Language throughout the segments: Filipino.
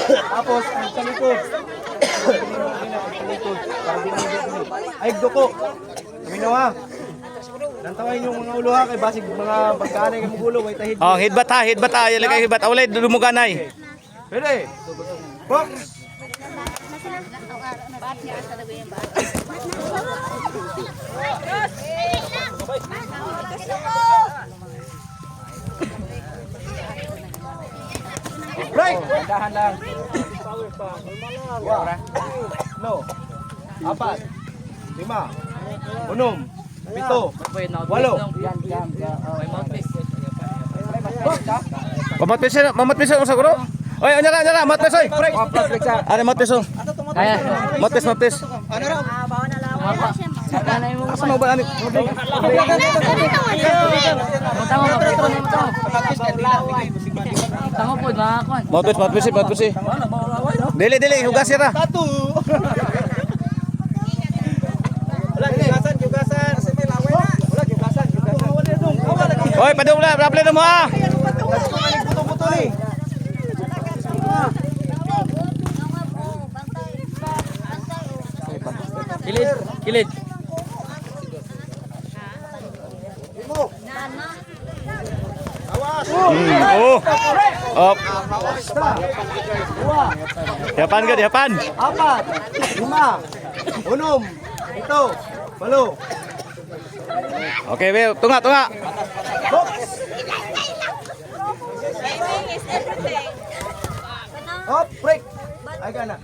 Tapos, sa likod. Ay, duko. Minaw ha. Nantawin yung mga ulo ha, kay basig mga pagkaanay kay mugulo, way tahid. Oh, hidbat ha, ilagay hidbat. Ulay dumuganay. Pwede. Box. Break. Dahan lang. No. 4. 5. 6. 7. 8. Mamatpis sa guro. Oy, anyara, matpis oy. Are matpis oh. Kaya. Matpis. Asa mo ba ani? Tango po, makakon. Matpis. Dili, hugas sira. Tatu. Wala jugasan. Kasi may laway na. Wala jugasan. Oy, padung la, raple mo ha. Buto-buto ni. Kilid. Oh. Op. Dihapan ka, dihapan. 4. 5. 6. 7. 8. Okay, Bel, tunga. Box. Hop, break. Ay ka na.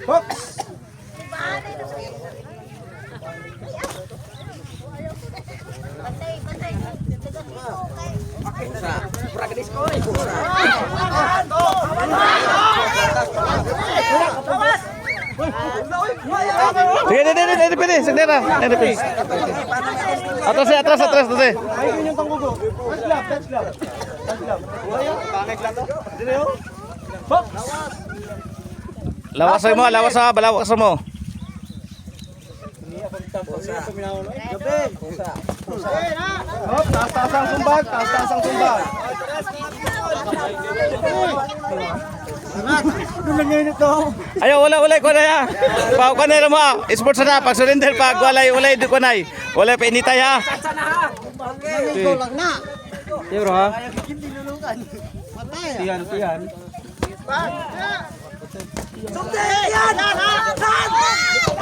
Box. Sige, pwede. Sagdera. Atras. Ay, yun yung tanggugo. Touch love. Pangit lang to. Dito yun. Box. Lawas mo. Hop, taas ang sumbag. Ayo, wala ko na ya. Pau ka na mo. Sports na pag surrender pag walay ko nay. Walay pa initay ha. Bro ha. Tiyan.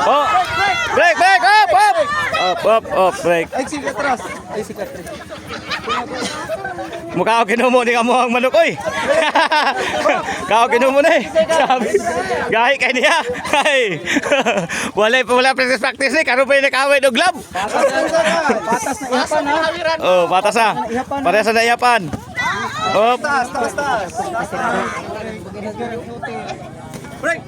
Oh. Break. Up. Break. Ay, sikat atras. Mukha ko kinumo ni kamo ang manok oy. Kao kinumo na eh. Sabi. Gahi kay niya. Ay. Wala practice ni karon pa ni nakaway og glove. Patas na ihapan ha. Oh, batas ha. Parehas na iyapan. Op. Taas. Break.